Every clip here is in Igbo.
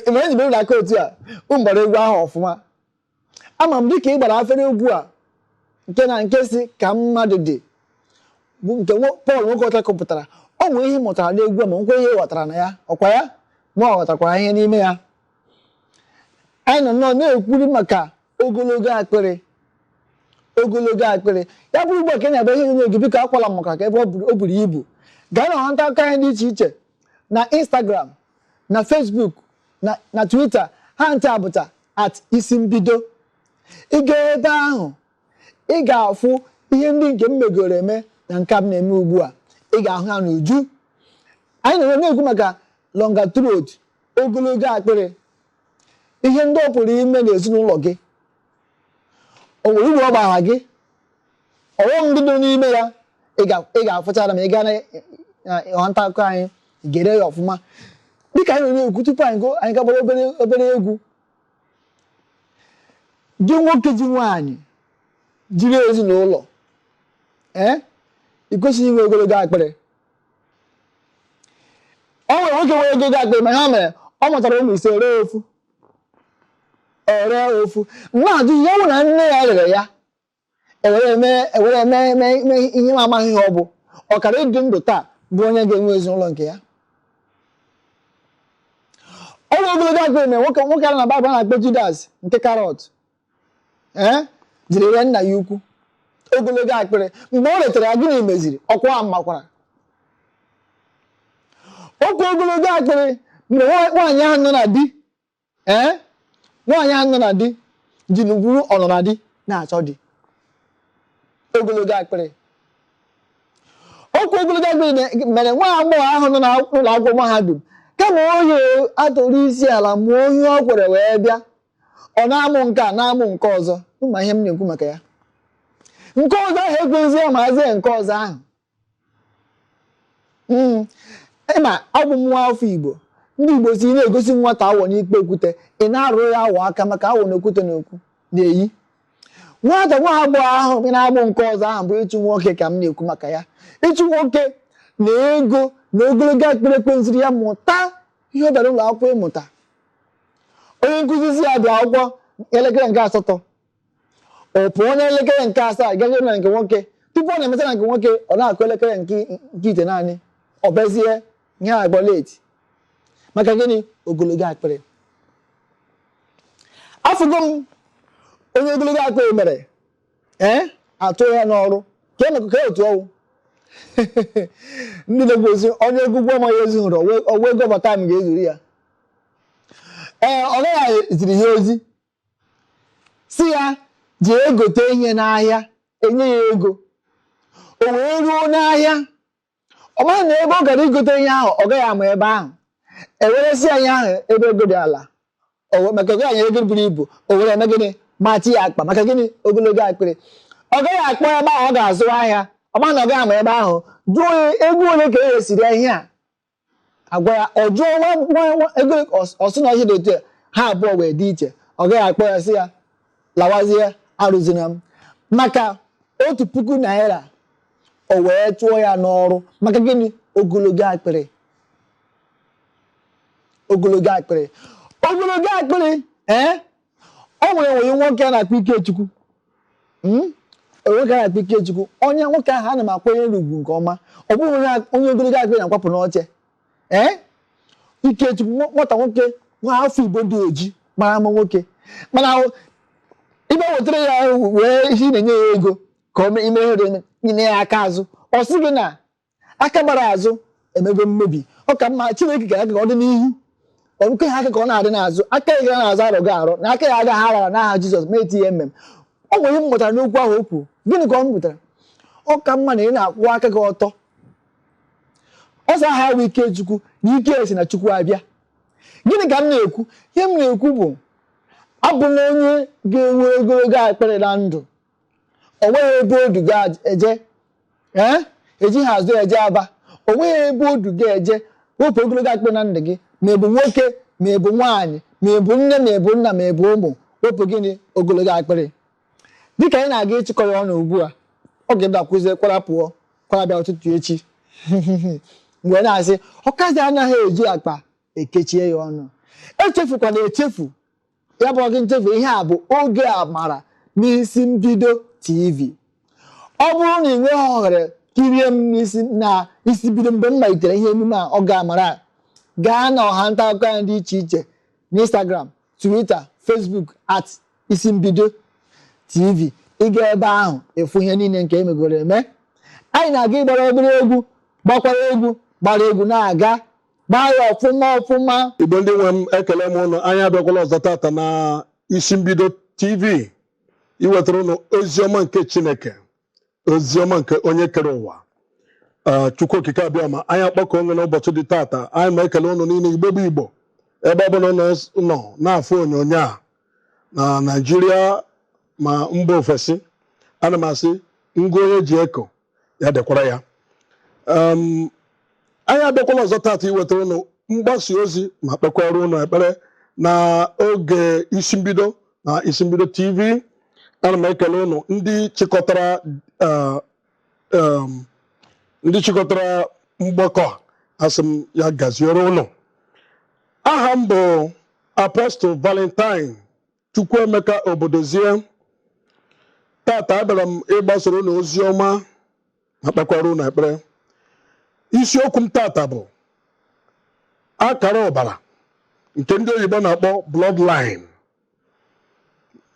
Mgbe enyi m na-aka otu a ụmụgbara egwu ahụ ọfụma ama m dịka ị gbara afere egwu a nke na nke si ka mmadụ dị bụ nke Pọl Nwokocha kọpụtara ọ nwere ihe mụtara n'egwu a ma nkwe ihe ghọtara na ya ọkwa ya ma ọ ghọtakwara ihe n'ime ya anyị nọ nnọọ na-ekwuri maka ogologo akpịrị ya bụrụ ugbo ka na-ebe ihe onye gị biko akwala maka ka ebe o buru ibu gaa na ọhanta aka anyị dị iche iche na Instagram na Facebook na Twitter ha ncha bụcha @isimbido ị gaa ebe ahụ ị ga-afụ ihe ndị nke m megoro eme na nke m na-eme ugbu a ị ga-ahụ ya n'uju anyị na-ekwu maka longer throat ogologo akpịrị ihe ndị ọ pụrụ ime n'ezinụlọ gị o nwere uru ọ gbara gị ọghọm ndị dị n'ime ya ị ga-afụchara ma ị gaa na ọhanta akụkọ anyị gere ya ọfụma dịka anyị na-ekwu tupu anyị gagbara obere egwu gị nwoke ji nwaanyị jiri ezinụlọ ị kwesịghị inwe ogologo akpịrị ọ nwere nwoke nwere ogologo akpịrị ma ha mere ọ mụtara ụmụ ise ree ofu mmadụ ihe ọ bụ na nne ya rere ya ewere mee ihe ma amaghị ihe ọ bụ ọkara ịdị ndụ taa bụ onye ga-enwe ezinụlọ nke ya ọ bụ ogologo akpịrị mere nwoke a na Baịbụl na-akpọ Judas nke karọt jiri ree nna ya ukwu ogologo akpịrị mgbe o letara ya gịnị meziri ọkwa makwara okwu ogologo akpịrị mgbe nwaanyị ahụ nọ na di ji n'ugburu ọnọrọ di na-achọ di ogologo akpịrị okwu ogologo akpịrị mere nwa agbọghọ ahụ nọ n'ụlọ akwụkwọ mahadum kama onye atụrụ isi ala ma onye ọ kwere wee bịa ọ na-amụ nke a na-amụ nke ọzọ ma ihe m na-ekwu maka ya nke ọzọ ahụ ekweghịzi ya ma hazie nke ọzọ ahụ ịma ọ bụ nwa afọ Igbo ndị Igbo si na-egosi nwata awọ n'ikpe okwute ị na-arụ ya awọ aka maka awọ na okwute na-eyi nwata nwa agbọghọ ahụ na-agbụ nke ọzọ ahụ bụ ịchụ nwoke ka m na-ekwu maka ya ịchụ nwoke na ego na ogologo akpịrị ekwenziri ya mụta ihe ọ bịara ụlọ akwụkwọ ịmụta onye nkụzi si ya bịa akwụkwọ elekere nke 8 ọ pụọ n'elekere nke 7 gaje na nke nwoke tupu ọ na-emeta na nke nwoke ọ na-akụ elekere nke ite naanị ọ bezie ihe agba leti maka gịnị ogologo akpịrị afụgo m onye ogologo akpịrị mere atụ ya n'ọrụ ka emekọ otu ọwụ ndị na-ekwozi onye egwugwu ọma ya ezi hụrụ owe ego ọbataim ga-ezuru ya ọ gaghị ziri ya ozi si ya jee gote ihe n'ahịa enye ya ego o wee ruo n'ahịa ọ maghị na ebe ọ gara igote ihe ahụ ọ gaghị ama ebe ahụ eweresi anyị ahụ ebe ego dị ala maka ego anyị ego buru ibu o were eme gịnị machi ya akpa maka gịnị ogologo akpịrị ọ gaghị akpọ ebe ahụ ọ ga-azụ ahịa ọ maghị na ọ gaghị ama ebe ahụ jụọ ego ole ka e resiri ihe a agwa ya ọ jụọ ego ọsụ na ọhịa dị otu ha abụọ wee dị iche ọ gaghị akpọ ya sị ya lawazie arụzina m maka 1,000 naira o wee chụọ ya n'ọrụ maka gịnị ogologo akpịrị o nwere onye nwoke a na-akpọ Ikechukwu onye nwoke ahụ ana m akwanye n'ugwu nke ọma ọ bụghị onye ogologo akpịrị na-akwapụ n'oche Ikechukwu nwata nwoke nwa afọ Igbo dị oji mara ama nwoke mana ibe wetara ya wee ihe na-enye ya ego ka o ime ihe nyere ya aka azụ ọ sị gị na aka gbara azụ emego mmebi ọ ka mma Chineke gara aka ka ọ dị n'ihu ọrụke ha aka ka ọ na-adị n'azụ aka ya gara n'azụ arọ gị arụ na aka ya agaghị arara n'aha Jizọs ma etinye mmem ọ nwere ihe m mụtara n'okwu ahụ o kwuru gịnị ka ọ mụtara ọ ka mma na ị na-akwụ aka gị ọtọ ọsọ aha bụ Ikechukwu na ike esi na Chukwu abịa gịnị ka m na-ekwu ihe m na-ekwu bụ abụ na onye ga-enwe ogologo akpịrị na ndụ o nweghị ebe odu ga-eje eji ha azụ eje Aba o nweghị ebe odu ga-eje wepụ ogologo akpịrị na ndụ gị ma ebu nwoke ma ebu nwaanyị ma ebu nne ma ebu nna ma ebu ụmụ wepụ gịnị ogologo akpịrị dịka anyị na-aga ịchịkọ ya ọnụ ugbu a ọ ga-edakwuzie kwara pụọ kwara bịa ụtụtụ echi mgbe na-asị ọkazi anaghị eji akpa ekechie ya ọnụ. Echefukwana echefu, ya bụ gị nchefu, ihe a bụ Oge Amara n'isi mbido TV. Ọ bụrụ na ị nweghị ohere kirie m na isi bido mgbe m malitere ihe emume a Oge Amara, gaa na ọha nta akụkọ anyị dị iche iche n'Instagram, Twitter, Facebook @isi mbido TV. Ị ga ebe ahụ efu ihe niile nke emegoro eme. Anyị na-aga ịgbara obere egwu, gbara egwu na-aga, gbaa ya ọfụma. Igbo ndị nwe m, ekele m ụnụ. Anyị abịakwala ọzọ tata na isi mbido TV iwetara ụnụ oziọma nke Chineke, oziọma nke onye kere ụwa, Chukwu okike abịa ma anyị akpọkọ onwe n'ụbọchị dị tata. Anyị ma ekele ụnụ niile Igbo bụ Igbo ebe ọ bụla nọ na-afụ onyonyo a na Naịjirịa ma mba ofesi. Ana m asị ngụ onye ji eko ya dekwara ya. Anyị abịakwala ọzọ tata iwetara ụnụ mgbasa ozi ma kpekwara ụnụ ekpere na oge isi mbido na isi mbido TV. Ana m ekele ụnụ ndị chịkọtara mgbakọ. Asị m ya gaziere ụnụ. Aha m bụ Apostle Valentine Chukwuemeka Obodozie. Tata abịara m ịgbasoro ụnụ ozi ọma ma kpekwara ụnụ ekpere. Isiokwu m tata bụ akara ọbara nke ndị oyibo na-akpọ bloodline.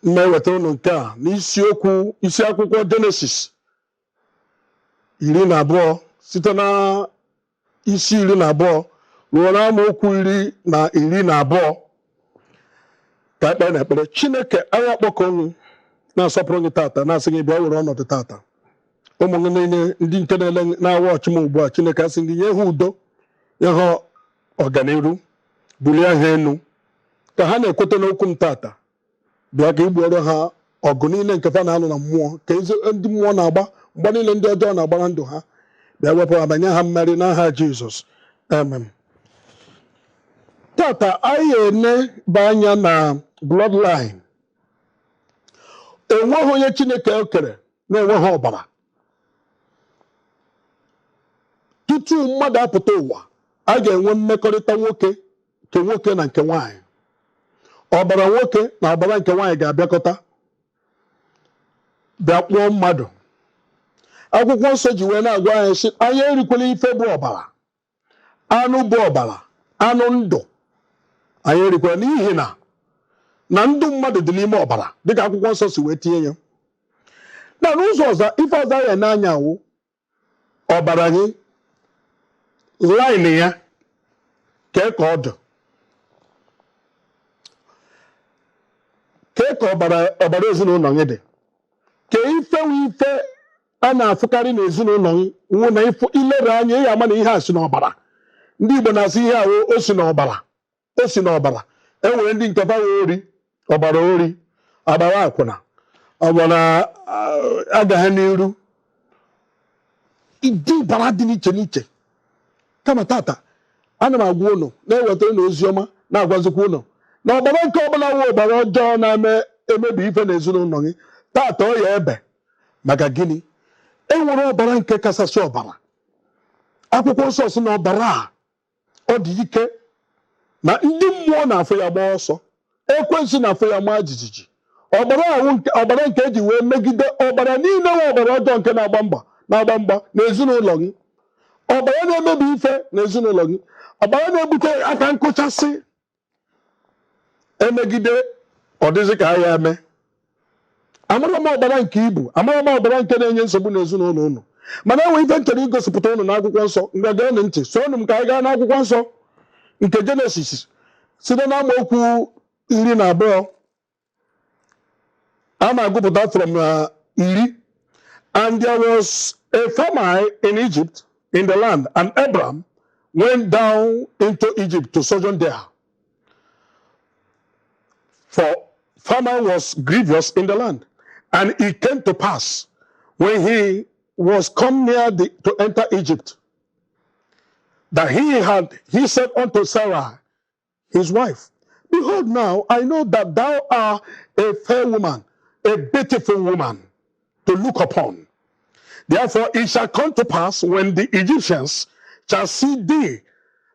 Mmewetara ụnụ nke a n'isi akwụkwọ Genesis 12 site na isi 12 ruo na amaokwu 12 ka ekpe na ekpere. Chineke anyị akpọkọ ọnụ na-asọpụrụ gị tata, na-asị gị bịa were ọnọdụ tata. Ụmụ gị niile ndị nke na-awa ọchị m ugbu a, Chineke asị gị nye ha udo, nye ha ọganiru, bulie ha enu, ka ha na-ekweta n'okwu m tata. Bịa ka igbuoro ha ọgụ niile nke fa na-alụ na mmụọ, ka ndị mmụọ na-agba mgbe niile ndị ọjọọ na-agbara ndụ ha. Bịa wepụ ha, banye ha mmeri n'aha Jizọs, amen. Tata anyị eneba anya na bloodline. Enweghị onye Chineke ekere na-enweghị ọbara. Tutu mmadụ apụta ụwa, a ga-enwe mmekọrịta nwoke na nke nwaanyị. Ọbara nwoke na ọbara nke nwaanyị ga-abịakọta bịa kpụọ mmadụ. Akwụkwọ nsọ ji wee na-agwa anyị sị anyị erikwela ife bụ ọbara, anụ bụ ọbara, anụ ndụ. Anyị erikwela n'ihi na ndụ mmadụ dị n'ime ọbara, dịka akwụkwọ nsọ si wee tinye ya. Na n'ụzọ ọzọ, ife ọzọ ya n'anya awụ ọbara gị, line ya kee ka ọ dị, kee ka ọbara ezinụlọ gị dị, ka ife a na-afụkarị n'ezinụlọ gị nwụ na ilere anya ị ama na ihe a si n'ọbara. Ndị Igbo na-asị ihe ahụ o si n'ọbara. Enwere ndị nke bawa ọbara ori, agbara akwụna, ọbara agaghị n'iru, ịdị bara dị n'iche n'iche. Kama tata ana m agwa ụnụ, na-ewetara ụnụ ozi ọma, na-agwazikwa ụnụ na ọbara nke ọbụla wụ ọbara ọjọọ na-emebi ife n'ezinụlọ gị. Tata ọ ya ebe maka gịnị? Enwere ọbara nke kachasị ọbara. Akwụkwọ nsọ sị na ọbara a ọ dị ike, na ndị mmụọ na-afụ ya gbaa ọsọ, ekwensu na-afụ ya maa jijiji. Ọbara nke eji wee megide ọbara niile nwe ọbara ọjọọ nke na-agba mgba n'ezinụlọ gị, ọbara na-emebi ife n'ezinụlọ gị, ọbara na-ebute aka nkụchasị, emegide ọ dịzị ka ya eme. Amara m ọbara nke ibu, amara m ọbara nke na-enye nsogbu n'ezinụlọ ụnụ. Mana enwe ife nchọrọ igosipụta ụnụ n'akwụkwọ nsọ. Mgbe gee ntị, soonụ m ka anyị gaa n'akwụkwọ nsọ nke Genesis site na amaokwu 12. A na-agụpụta from 10. And there was a famine in Egypt, in the land, and Abram went down into Egypt to sojourn there. For famine was grievous in the land. And it came to pass, when he was come near to enter Egypt, that he said unto Sarah, his wife, Behold now, I know that thou art a fair woman, a beautiful woman to look upon. Therefore it shall come to pass, when the Egyptians shall see thee,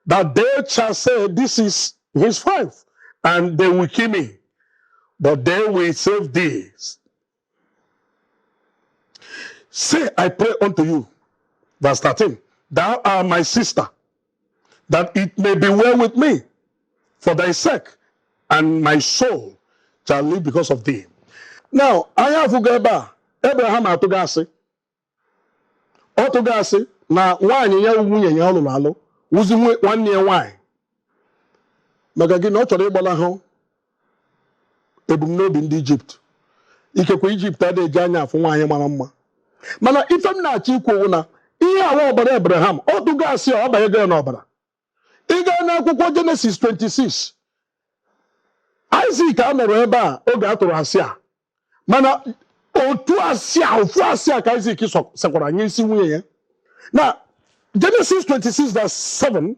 that they shall say, this is his wife, and they will kill me, but they will save thee. Say, I pray unto you, verse 13, thou art my sister, that it may be well with me for thy sake, and my soul shall live because of thee. Now, I have Abraham atụgasị na nwaanyị ya nwunye ya lụrụ alụ wụzi nwanne ya nwaanyị maka gị na ọ chọrọ ịgbalahụ ebumnobi ndị Ijipt. Ikekwe Ijipt adịghị eji anya afụ nwaanyị mara mma, mana ife m na-achọ ikwu na ihe awa ọbara Abraham ọ tụgasị ọ banyego ya n'ọbara. Ị gaa n'akwụkwọ Genesis 26, Isaac a nọrọ ebe a oge a tụrụ asị a, mana ofu asị a ka Isaac sekwara nye isi nwunye ya. Now, Genesis 26 verse 7,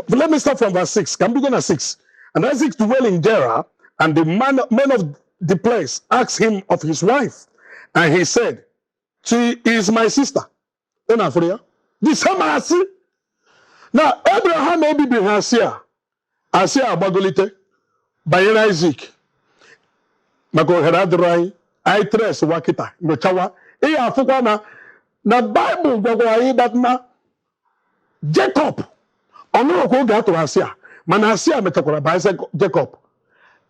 let me start from verse 6. Can begin at 6. And Isaac dwelt in Gerar, and the men of the place asked him of his wife, and he said, she is my sister. The same asị. Now, Abraham ebibi ha asị agbagolite banyere Isaac maka ohere adịrị anyị tres wakịta nyochawa ihe afụkwa na Bible gwagwara anyị dat na Jacob ọnụrụkwa oge atụrụ asị a, mana asị a mechakwara banyere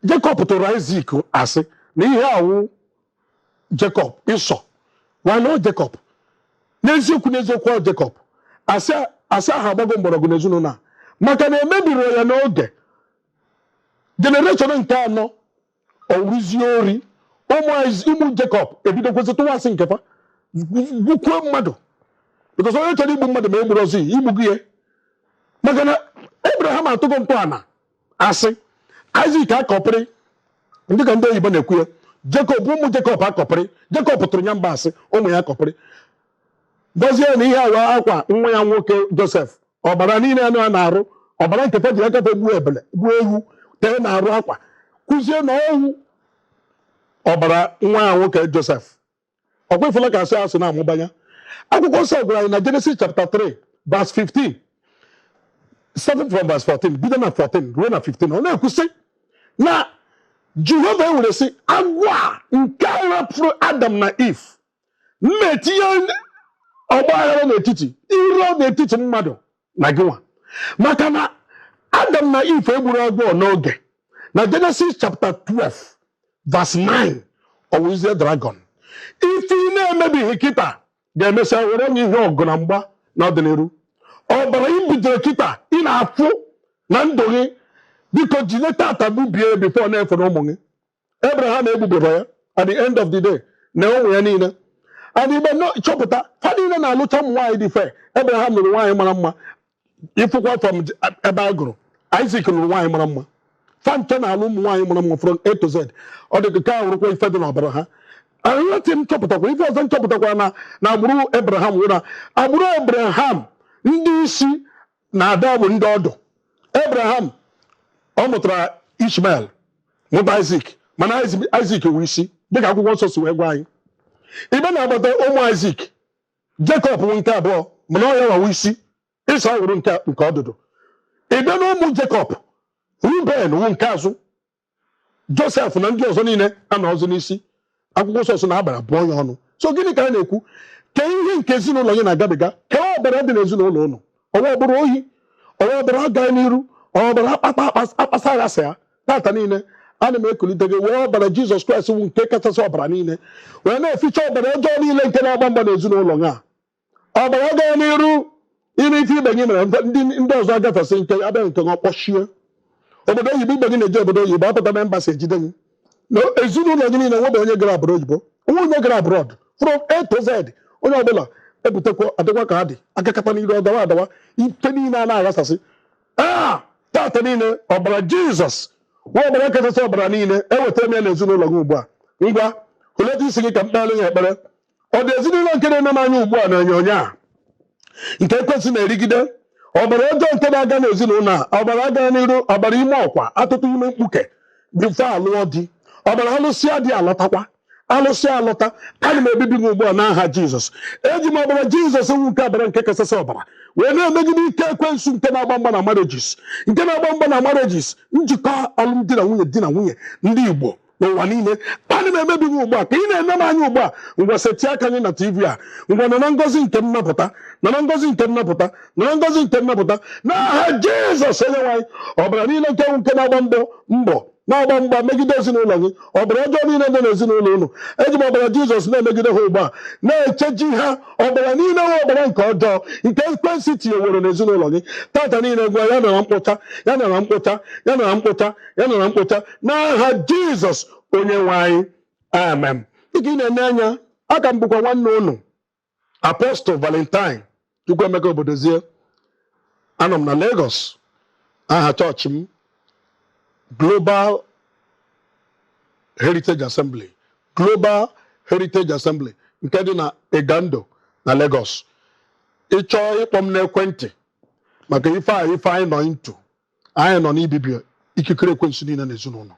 Jacob tụrụ Isaac asị na ihe awụ Jacob ịsọ nwanne Jacob n'eziokwu Jacob asị ahụ agbago mgbọrọgwụ n'ezinụlọ a maka na emebiri ya n'oge generation nke anọ ọwụrụzie ori ụmụ Jacob ebidokwezi tụwasị nkefa gbukwuo mmadụ because onye chọrọ igbu mmadụ ma egburu ọzọ igbu gị maka na Abraham atụgo ntọala asị Isaac akọpịrị ndị ka ndị oyibo na-ekwu ya Jacob ụmụ Jacob akọpịrị Jacob tụrụ ya mba asị ụmụ ya akọpịrị gọzie na ihe awa akwa nwa ya nwoke Joseph ọbara niile anụ a na-arụ ọbara nkefa ji akafe gbuo ewu tee na-arụ akwa kụzie na ọnwụ ọbara nwa ya nwoke Joseph ọkwa ifela ka asị na-amụbanya. Akwụkwọ nsọ gwara anyị na Genesis chapter 3 verse 15 starting from verse 14 bido na 14 ruo na 15 ọ na-ekwu sị na Jehova ewere sị agwa nke rapụrụ Adam na Eve mmetinye ọgbaghara n'etiti iro n'etiti mmadụ na gịnwa maka na Adam na Eve egburu agwọ n'oge na Genesis chapter 12 verse 9 ọwụzie dragon ife ị na-emebighị kịta ga-emesịa were nye ihe ọgụ na mgba n'ọdịnihu. Ọbara ibidoro kịta ị na-afụ na ndụ gị biko jide tata gbubie bifo na-efe na ụmụ gị. Abraham egbubere ya at the end of the day na ụmụ ya niile adịbe chọpụta ha niile na-alụcha ụmụ nwaanyị dị fe. Abraham lụrụ nwaanyị mara mma ịfụkwa from ebe a gụrụ Isaac lụrụ nwaanyị mara mma fanche na-alụ ụmụ nwaanyị mara mma from A to Z. Ọ dị ka ahụrụkwa ife dị n'ọbara ha. Arịọtị m chọpụtakwa ife ọzọ m chọpụtakwa na agbụrụ Abraham nwere agbụrụ Abraham ndị isi na-ada bụ ndị ọdụ. Abraham ọ mụtara Ishmael mụta Isaac mana Isaac wụ isi dịka akwụkwọ nsọ si wee gwa anyị. Ibe na-agbata ụmụ Isaac Jacob wụ nke abụọ mana ọ ya wawu isi Ịsọ wụrụ nke ọdụdụ. Ibe na ụmụ Jacob Ruben wụ nke azụ Joseph na ndị ọzọ niile a na ọzọ n'isi. Akwụkwọ nsọ na-abara bụọ ya ọnụ. So gịnị ka a na-ekwu ke ihe nke ezinụlọ gị na-agabiga ke ọbara dị n'ezinụlọ ụnụ ọwa ọbụrụ ohi ọwa ọbara agaghị n'iru ọbara akpasa aghasa ya tata niile ana m ekulite gị wee ọbara Jizọs Kraịst wụ nke kachasị ọbara niile wee na-eficha ọbara ọjọọ niile nke na-agba mgba n'ezinụlọ gị a. Ọbara agaghị n'iru ire ife ibe gị mere ndị ọzọ agafesị nke abịa nke gị ọkpọchie obodo oyibo ibe gị na-eje obodo oyibo apụta na mbasi ejide gị na ezinụlọ gị niile nwebe onye gara obodo oyibo onye gara abroad from A to Z onye ọbụla ebutekwa adịkwa ka ha dị agakọta n'iru adawa ife niile a na-aghasasị tata niile ọbara Jizọs nwa ọbara kachasị ọbara niile ewetara m ya n'ezinụlọ gị ugbu a. Ngwa huleta isi gị ka mkpere ya ekpere. Ọ dị ezinụlọ nke na-eme anya ugbu a na onyonyo a nke ekwensị na-erigide ọbara ọjọọ nke na-aga n'ezinụlọ a ọbara aga n'iru ọbara ime ọkwa atụtụ ime mkpuke bifo alụọ di ọbara alụsịa dị alọtakwa alụsị alọta ana m ebibi gị ugbu a n'aha Jizọs. Eji m ọbara Jizọs ewu nke ọbara nke kachasị ọbara wee na-emegide ike ekwensu nke na-agba mgba na marriages, nke na-agba mgba na marriages, njikọ alụmdi na nwunye di na nwunye ndị Igbo n'ụwa niile. Ana m emebi gị ugbu a ka ị na-ene m anya ugbu a. Ngwa setị aka anyị na TV a, ngwa nọ na ngọzi nke nnapụta, nọ na ngọzi nke nnapụta, nọ na ngọzi nke nnapụta n'aha Jizọs onye nwe anyị. Ọbara niile nke na-agba mbọ na-agba mgba megide ezinụlọ gị, ọbara ọjọọ niile dị n'ezinụlọ unu, eji m ọbara Jizọs na-emegide ha ugbu a, na-echeji ha. Ọbara niile ha ọbara nke ọjọọ nke ekwensu tinyeworo n'ezinụlọ gị tata niile gwa ya nara mkpocha, ya nara mkpocha, ya nara mkpocha, ya nara mkpocha n'aha Jizọs onye nwe anyị. Amen. Dịka ị na-ene anya, aka m bụkwa nwanne unu Apostle Valentine Chukwuemeka Obodozie. Anọ m na Lagos. Aha chọọchị m Global Heritage Assembly, Global Heritage Assembly nke dị na Igando na Lagos. Ị chọọ ịkpọ m n'ekwentị maka ife anyị nọ into, anyị nọ n'ibibi ikikere ekwensu niile n'ezinụlọ,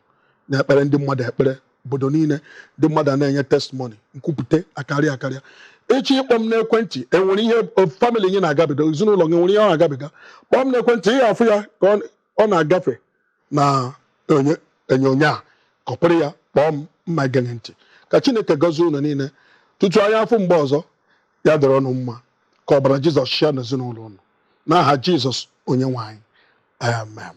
na ekpere ndị mmadụ ekpere obodo niile, ndị mmadụ na-enye testimony, nkwupụta akarịa. Ịchọ ịkpọ m n'ekwentị, enwere ihe family gị na-agabiga, ezinụlọ gị nwere ihe ọ na-agabiga, kpọọ m n'ekwentị, ị ga-afụ ya ka ọ na-agafe na onyonyo a, kọpụrụ ya, kpọọ m mma gere ntị. Ka Chineke gọzie unu niile tutu anyị afọ mgbe ọzọ ya dịrị ọnụ mma, ka ọbara Jizọs chịa n'ezinụlọ unu n'aha Jizọs onye nwe anyị. Amen.